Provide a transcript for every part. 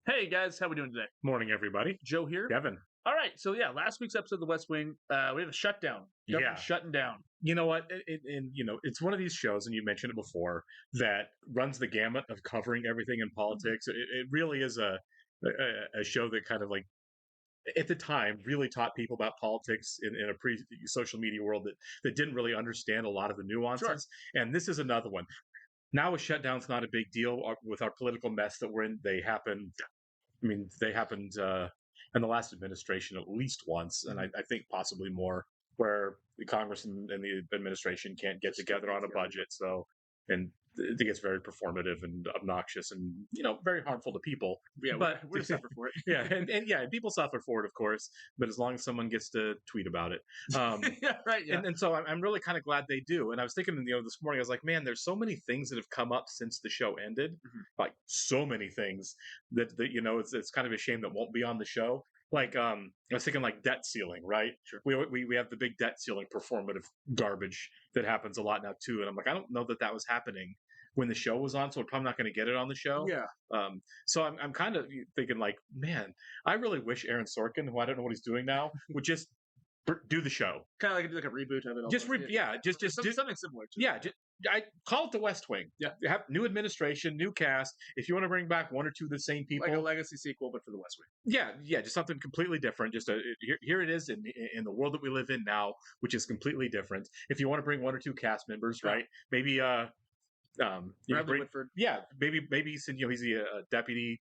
Hey guys, how we doing today? Morning, everybody. Joe here. Kevin. All right, so yeah, last week's episode of The West Wing, we had a shutdown. Government Yeah. shutting down. You know what? It's one of these shows, and you mentioned it before, that runs the gamut of covering everything in politics. It really is a show that kind of like, at the time, really taught people about politics in a pre-social media world that didn't really understand a lot of the nuances. And this is another one. Now a shutdown's not a big deal with our political mess that we're in. They happened. I mean, they happened in the last administration at least once, and I think possibly more, where the Congress and the administration can't get together on a budget. So, and it gets very performative and obnoxious, and very harmful to people. Yeah, but we're suffer for it. yeah, and people suffer for it, of course. But as long as someone gets to tweet about it, Yeah, right. Yeah. and so I'm really kind of glad they do. And I was thinking, this morning, I was like, man, there's so many things that have come up since the show ended, like so many things that it's kind of a shame that won't be on the show. Like I was thinking, like debt ceiling, right? Sure. We have the big debt ceiling performative garbage that happens a lot now too, and I'm like, I don't know that was happening when the show was on, so we're probably not going to get it on the show. Yeah. So I'm kind of thinking, like, man, I really wish Aaron Sorkin, who I don't know what he's doing now, would just do the show. Kind of like a reboot of it. Just something similar. I call it The West Wing. Yeah. Have new administration, new cast. If you want to bring back one or two of the same people, Like a legacy sequel, but for The West Wing. Yeah, just something completely different. Just here it is in the world that we live in now, which is completely different. If you want to bring one or two cast members, right? Maybe Bradley Whitford. Yeah, maybe he's the deputy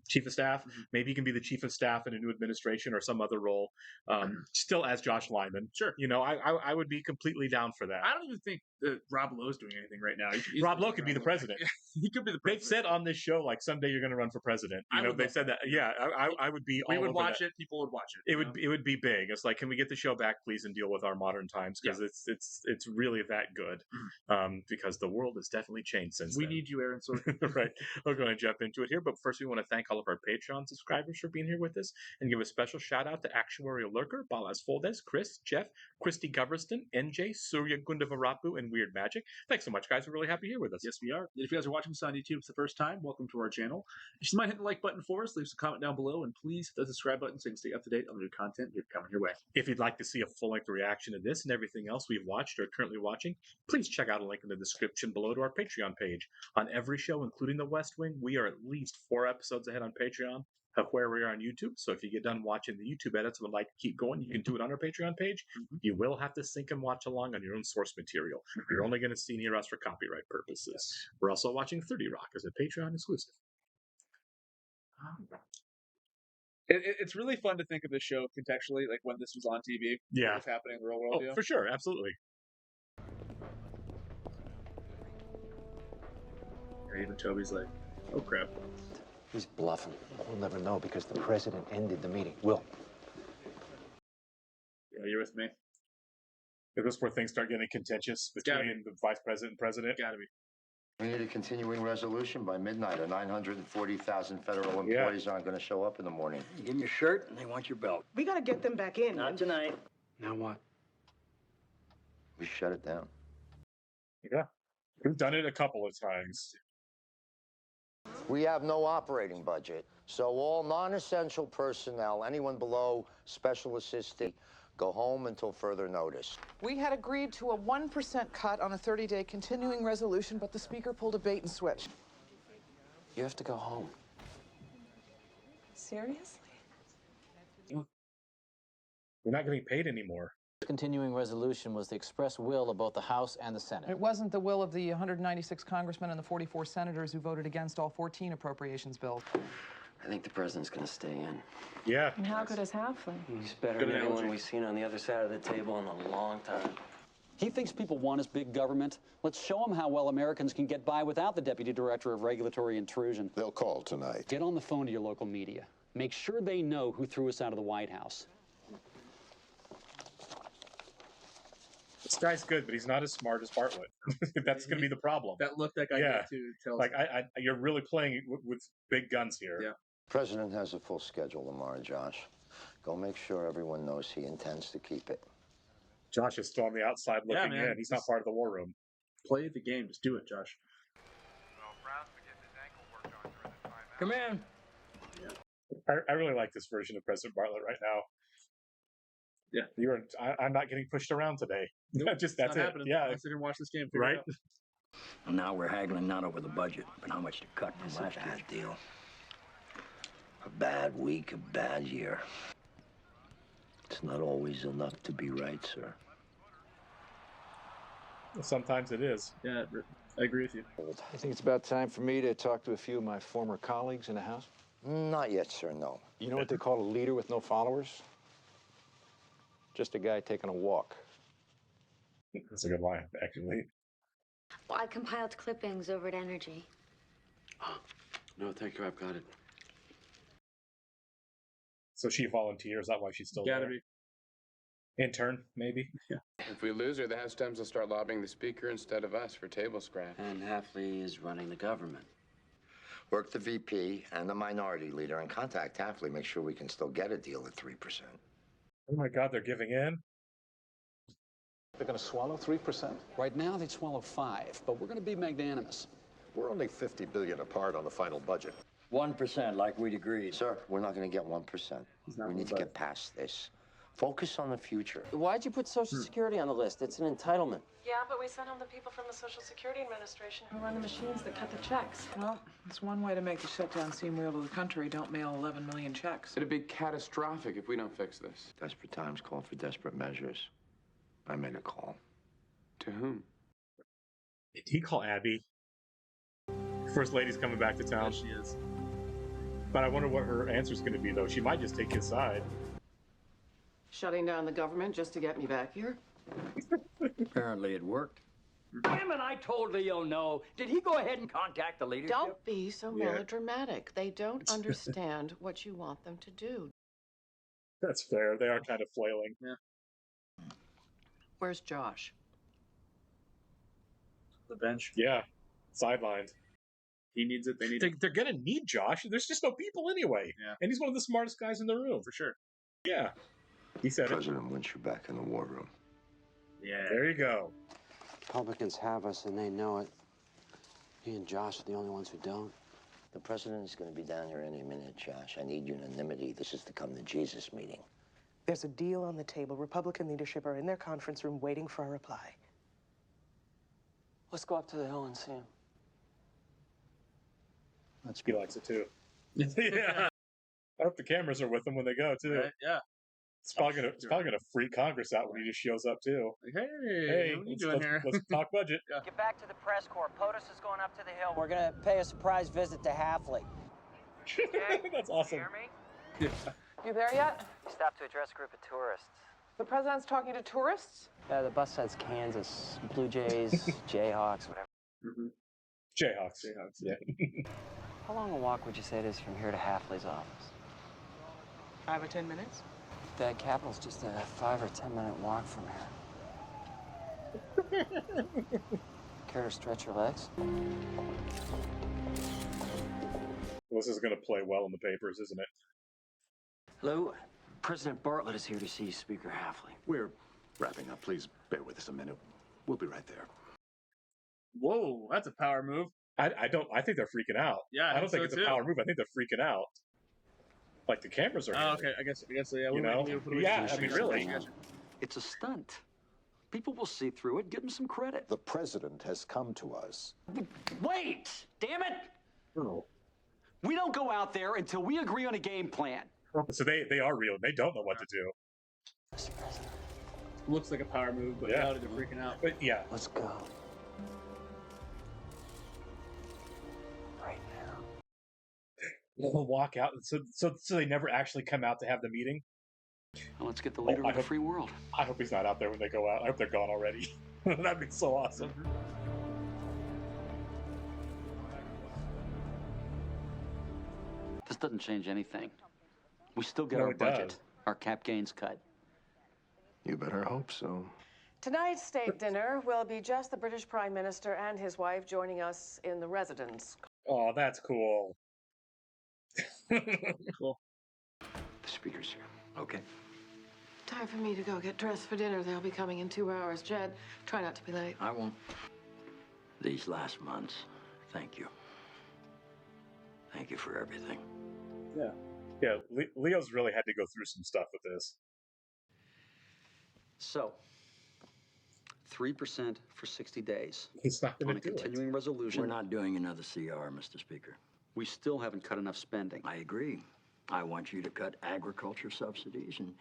chief of staff. Mm-hmm. Maybe he can be the chief of staff in a new administration or some other role. Still as Josh Lyman. Sure. I would be completely down for that. I don't even think that Rob Lowe's doing anything right now. Rob Lowe could be the president. He could be the president. They've said on this show, like, someday you're going to run for president. They said that. Yeah, I would be. We would watch it. People would watch it. It would be big. It's like, can we get the show back, please, and deal with our modern times, because it's really that good. Because the world has definitely changed since then. We need you, Aaron Sorkin. Right. We're going to jump into it here, but first we want to thank all of our Patreon subscribers for being here with us, and give a special shout out to Actuarial Lurker, Balas Foldes, Chris, Jeff, Christy Goverston, NJ, Surya Gundavarapu, and Weird Magic. Thanks so much, guys. We're really happy you're here with us. Yes, we are. If you guys are watching this on YouTube for the first time, welcome to our channel. If you might hit the like button for us, leave us a comment down below, and please hit the subscribe button so you can stay up to date on the new content we're coming your way. If you'd like to see a full-length reaction to this and everything else we've watched or are currently watching, please check out a link in the description below to our Patreon page. On every show, including The West Wing, we are at least 4 episodes ahead on Patreon of where we are on YouTube. So if you get done watching the YouTube edits and would like to keep going, you can do it on our Patreon page. You will have to sync and watch along on your own source material. You're only going to see near us for copyright purposes. Yes. We're also watching 30 Rock as a Patreon exclusive. It's really fun to think of this show contextually, like when this was on TV. Yeah. What was happening in the real world. For sure. Absolutely. Even Toby's like, oh crap. He's bluffing. We'll never know because the president ended the meeting. Will. Yeah, you're with me. Is this where things start getting contentious between the vice president and president? Gotta be. We need a continuing resolution by midnight, or 940,000 federal employees aren't going to show up in the morning. You give them your shirt, and they want your belt. We gotta get them back in. Not tonight. Now what? We shut it down. Yeah. We've done it a couple of times. We have no operating budget, so all non-essential personnel, anyone below special assistant, go home until further notice. We had agreed to a 1% cut on a 30-day continuing resolution, but the speaker pulled a bait and switch. You have to go home. Seriously? We're not getting paid anymore. Continuing resolution was the express will of both the House and the Senate. It wasn't the will of the 196 congressmen and the 44 senators who voted against all 14 appropriations bills. I think the president's gonna stay in. Yeah. And how good is halfway? He's better Good than analogy. anyone we've seen on the other side of the table in a long time. He thinks people want his big government. Let's show him how well Americans can get by without the Deputy Director of Regulatory Intrusion. They'll call tonight. Get on the phone to your local media. Make sure they know who threw us out of the White House. This guy's good, but he's not as smart as Bartlett. That's going to be the problem. That look that guy Yeah. did too tells Like, you're really playing with big guns here. Yeah. President has a full schedule tomorrow, Josh. Go make sure everyone knows he intends to keep it. Josh is still on the outside looking man. in. He's not part of the war room. play the game. Just do it, Josh. Come in. I really like this version of President Bartlett right now. Yeah, I'm not getting pushed around today. Nope, Just it's that's not it. happening. Yeah, Unless they can watch this game, figure it right. out. And now we're haggling not over the budget, but how much to cut from last year's deal. A bad week, a bad year. It's not always enough to be right, sir. Sometimes it is. Yeah, I agree with you. I think it's about time for me to talk to a few of my former colleagues in the House. Not yet, sir, no. You know what they call a leader with no followers? Just a guy taking a walk. That's a good line, actually. Well, I compiled clippings over at Energy. No, thank you, I've got it. So she volunteers. That why she's still Gotta there. be. Intern, maybe. Yeah. If we lose her, the House Dems will start lobbying the Speaker instead of us for table scrap. And Hafley is running the government. Work the VP and the minority leader and contact Hafley. Make sure we can still get a deal at 3%. Oh my God, they're giving in. They're going to swallow 3%? Right now, they'd swallow 5, but we're going to be magnanimous. We're only $50 billion apart on the final budget. 1%, like we'd agreed. Sir, we're not going to get 1%. We need to get past this. Focus on the future. Why'd you put Social Security on the list? It's an entitlement. Yeah, but we sent home the people from the Social Security Administration who run the machines that cut the checks. Well, it's one way to make the shutdown seem real to the country. Don't mail 11 million checks. It'd be catastrophic if we don't fix this. Desperate times call for desperate measures. I made a call. To whom? Did he call Abby? First lady's coming back to town. Yeah, she is. But I wonder what her answer's going to be, though. She might just take his side. Shutting down the government just to get me back here? Apparently it worked. Damn it, I told Leo no. Did he go ahead and contact the leadership? Don't be so melodramatic. They don't understand what you want them to do. That's fair. They are kind of flailing. Yeah. Where's Josh? The bench. Yeah. Sidelined. He needs it. They need it. They're going to need Josh. There's just no people anyway. Yeah. And he's one of the smartest guys in the room. For sure. Yeah. He said it. President wants you back in the war room. Yeah. There you go. Republicans have us and they know it. He and Josh are the only ones who don't. The president is going to be down here any minute, Josh. I need unanimity. This is the come to Jesus meeting. There's a deal on the table. Republican leadership are in their conference room waiting for a reply. Let's go up to the Hill and see him. He likes it too. Yeah. I hope the cameras are with him when they go too. Right? Yeah. It's probably gonna freak Congress out when he just shows up too. Like, hey, what are you doing here? Let's talk budget. Yeah. Get back to the press corps. POTUS is going up to the Hill. We're going to pay a surprise visit to Hafley. That's awesome. Yeah. You there yet? Stopped to address a group of tourists. The president's talking to tourists? Yeah, the bus says Kansas, Blue Jays, Jayhawks, whatever. Mm-hmm. Jayhawks. Yeah. How long a walk would you say it is from here to Hafley's office? 5 or 10 minutes? The Capitol's just a 5 or 10 minute walk from here. Care to stretch your legs? This is going to play well in the papers, isn't it? Hello, President Bartlett is here to see Speaker Hafley. We're wrapping up. Please bear with us a minute. We'll be right there. Whoa, that's a power move. I think they're freaking out. Yeah, I don't think so it's too. a power move. I think they're freaking out. Like the cameras are. Oh, okay. I guess yeah. You know? Yeah, I mean, really. It's a stunt. People will see through it. Give them some credit. The president has come to us. Wait! Damn it! Oh. We don't go out there until we agree on a game plan. So they are real. They don't know what to do. Mr. President. Looks like a power move, but Yeah. now they're freaking out. But yeah. Let's go. Right now. They'll walk out. So they never actually come out to have the meeting. Well, let's get the leader of the free world. I hope he's not out there when they go out. I hope they're gone already. That'd be so awesome. This doesn't change anything. We still get No, our it budget, does. our cap gains cut. You better hope so. Tonight's state dinner will be just the British Prime Minister and his wife joining us in the residence. Oh, that's cool. Cool. The speaker's here. Okay. Time for me to go get dressed for dinner. They'll be coming in 2 hours. Jed, try not to be late. I won't. These last months, thank you. Thank you for everything. Yeah. Yeah, Leo's really had to go through some stuff with this. So, 3% for 60 days. He's not going on a to do continuing resolution. We're not doing another CR, Mr. Speaker. We still haven't cut enough spending. I agree. I want you to cut agriculture subsidies, and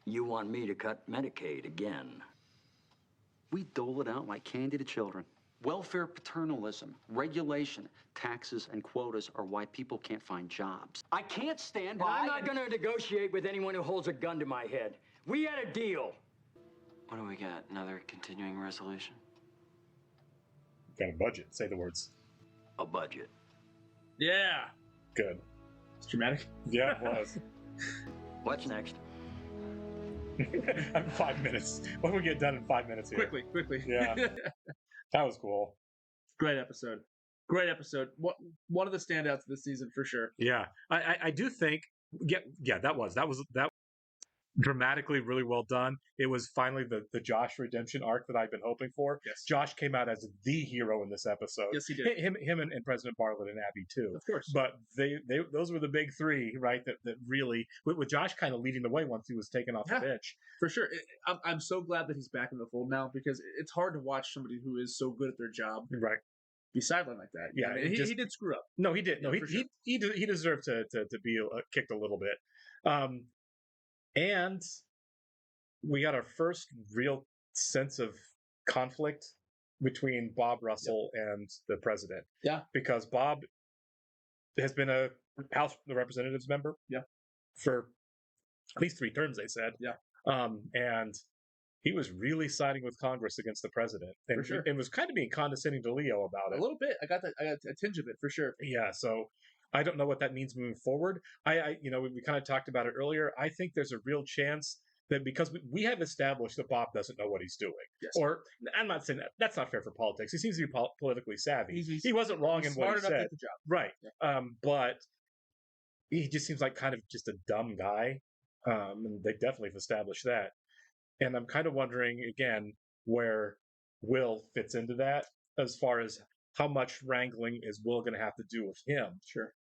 you want me to cut Medicaid again. We dole it out like candy to children. Welfare paternalism, regulation, taxes, and quotas are why people can't find jobs. I can't stand And by. I'm not going to negotiate with anyone who holds a gun to my head. We had a deal. What do we got? Another continuing resolution? Got a budget. Say the words. A budget. Yeah. Good. It's dramatic. Yeah, it was. What's next? 5 minutes. What do we get done in 5 minutes here? Quickly. Yeah. That was cool. Great episode. Great episode. One of the standouts this season for sure. Yeah. I do think that was dramatically really well done. It was finally the Josh redemption arc that I've been hoping for. Yes. Josh came out as the hero in this episode. Yes, he did. Him and President Bartlett and Abby too. Of course. But they those were the big three, right? That really with Josh kind of leading the way once he was taken off the bench. For sure. I'm so glad that he's back in the fold now because it's hard to watch somebody who is so good at their job right be sidelined like that. Yeah, I mean, he did screw up. No, he did. No, Yeah, he deserved to be kicked a little bit. And we got our first real sense of conflict between Bob Russell and the president. Yeah. Because Bob has been a House of Representatives member. Yeah. For at least 3 terms, they said. Yeah. And he was really siding with Congress against the president. And, For sure. and was kind of being condescending to Leo about it. A little bit. I got a tinge of it for sure. Yeah. So I don't know what that means moving forward. We kind of talked about it earlier. I think there's a real chance that because we have established that Bob doesn't know what he's doing. Yes. Or I'm not saying that's not fair for politics. He seems to be politically savvy. He wasn't wrong in smart what he enough to said. get the job. Right. Yeah. But he just seems like kind of just a dumb guy. And they definitely have established that. And I'm kind of wondering again where Will fits into that as far as how much wrangling is Will going to have to do with him? Sure.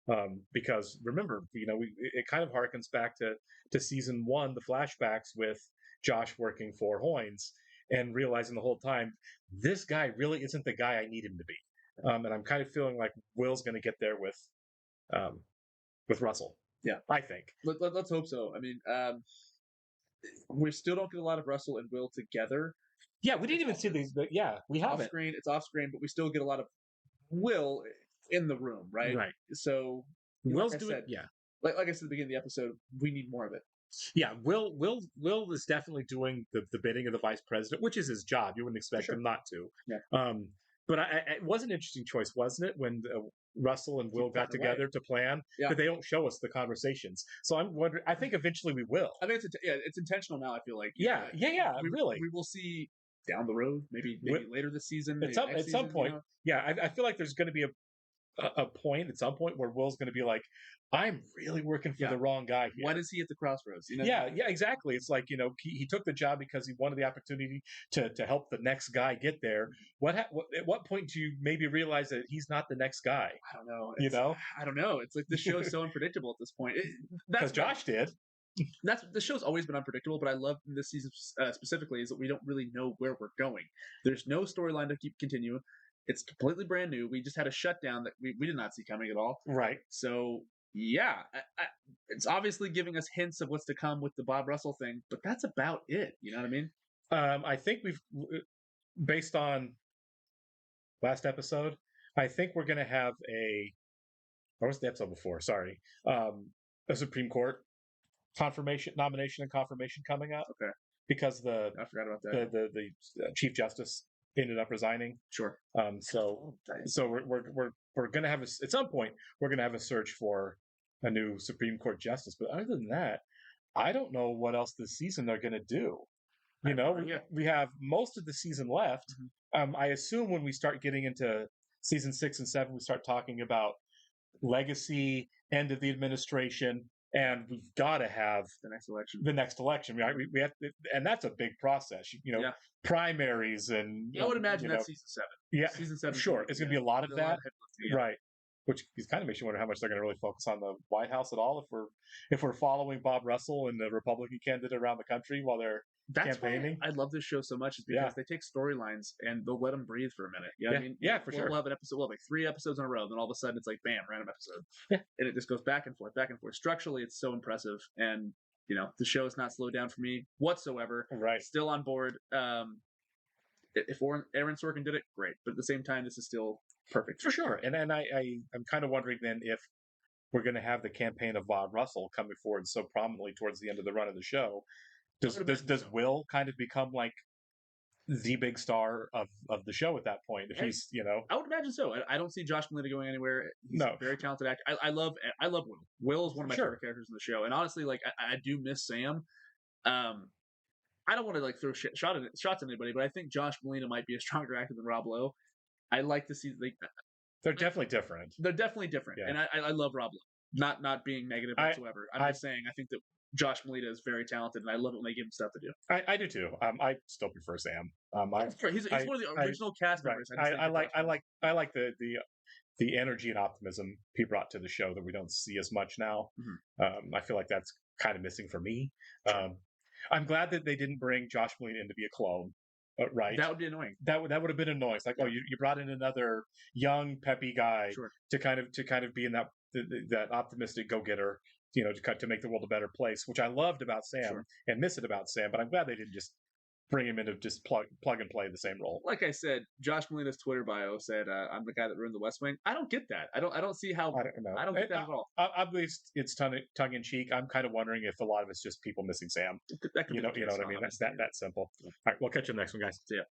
Because remember, it kind of harkens back to season 1, the flashbacks with Josh working for Hoynes and realizing the whole time, this guy really isn't the guy I need him to be. And I'm kind of feeling like Will's going to get there with Russell. Yeah. I think. Let's hope so. I mean, we still don't get a lot of Russell and Will together. Yeah, we didn't even see these, but yeah, we have off screen. It's off screen, but we still get a lot of Will in the room, right? Right. So Will's doing, like I said at the beginning of the episode, we need more of it. Yeah, Will is definitely doing the bidding of the vice president, which is his job. You wouldn't expect him not to. Yeah. But it was an interesting choice, wasn't it, when Russell and Will got together to plan? Yeah. But they don't show us the conversations. So I'm wondering. I think eventually we will. I think it's intentional now. I feel like Yeah, really. We will see down the road, maybe later this season. At some point, I feel like there's going to be a point at some point where Will's going to be like, I'm really working for the wrong guy here. When is he at the crossroads? Yeah, exactly. It's like, he took the job because he wanted the opportunity to help the next guy get there. At what point do you maybe realize that he's not the next guy? I don't know. I don't know. It's like the show is so unpredictable at this point. Because Josh did. The show's always been unpredictable, but I love this season specifically is that we don't really know where we're going. There's no storyline to continue. It's completely brand new. We just had a shutdown that we did not see coming at all. Right. So yeah, it's obviously giving us hints of what's to come with the Bob Russell thing, but that's about it. You know what I mean? I think based on last episode, I think we're going to have what was the episode before? Sorry. A Supreme Court nomination and confirmation coming up. Okay. Because I forgot about that. The Chief Justice ended up resigning. Sure. So we're going to have at some point we're going to have a search for a new Supreme Court justice. But other than that, I don't know what else this season they're going to do. We have most of the season left. Mm-hmm. I assume when we start getting into season 6 and 7, we start talking about legacy, end of the administration, and we've got to have the next election. Right? We have to, and that's a big process. Primaries and I would imagine that's season 7. Yeah, season 7. Sure, it's going to be a lot of that. Right. which kind of makes you wonder how much they're going to really focus on the White House at all if we're following Bob Russell and the Republican candidate around the country while they're That's campaigning. why I love this show so much, is because they take storylines and they'll let them breathe for a minute. You know what I mean? Yeah, for sure. We'll have an episode, we'll have like 3 episodes in a row, then all of a sudden it's like, bam, random episode. Yeah. And it just goes back and forth, back and forth. Structurally, it's so impressive. And, you know, the show has not slowed down for me whatsoever. Right. Still on board. If Aaron Sorkin did it, great. But at the same time, this is still perfect. For sure. And I'm kind of wondering then if we're going to have the campaign of Bob Russell coming forward so prominently towards the end of the run of the show. Does Will kind of become like the big star of the show at that point? If he's, you know, I would imagine so. I don't see Josh Molina going anywhere. He's a very talented actor. I love Will. Will is one of my favorite characters in the show, and honestly, like I do miss Sam. I don't want to like throw shots at anybody, but I think Josh Molina might be a stronger actor than Rob Lowe. I like to see like they're definitely different. They're definitely different, and I love Rob Lowe. Not being negative whatsoever. I'm just saying I think that Josh Molina is very talented, and I love it when they give him stuff to do. I do too. I still prefer Sam. He's one of the original cast members. I like the energy and optimism he brought to the show that we don't see as much now. I feel like that's kind of missing for me. I'm glad that they didn't bring Josh Molina in to be a clone. Right, that would be annoying. That would have been annoying. It's like, oh, you brought in another young, peppy guy to kind of be in that optimistic go-getter, you know, to make the world a better place, which I loved about Sam and miss it about Sam. But I'm glad they didn't just bring him in to just plug and play the same role. Like I said, Josh Molina's Twitter bio said, "I'm the guy that ruined the West Wing." I don't get that. I don't see how. I don't know. I don't get that at all. Obviously, it's tongue in cheek. I'm kind of wondering if a lot of it's just people missing Sam. That could you know what I mean? That's that simple. All right, we'll catch you in the next one, guys. See ya.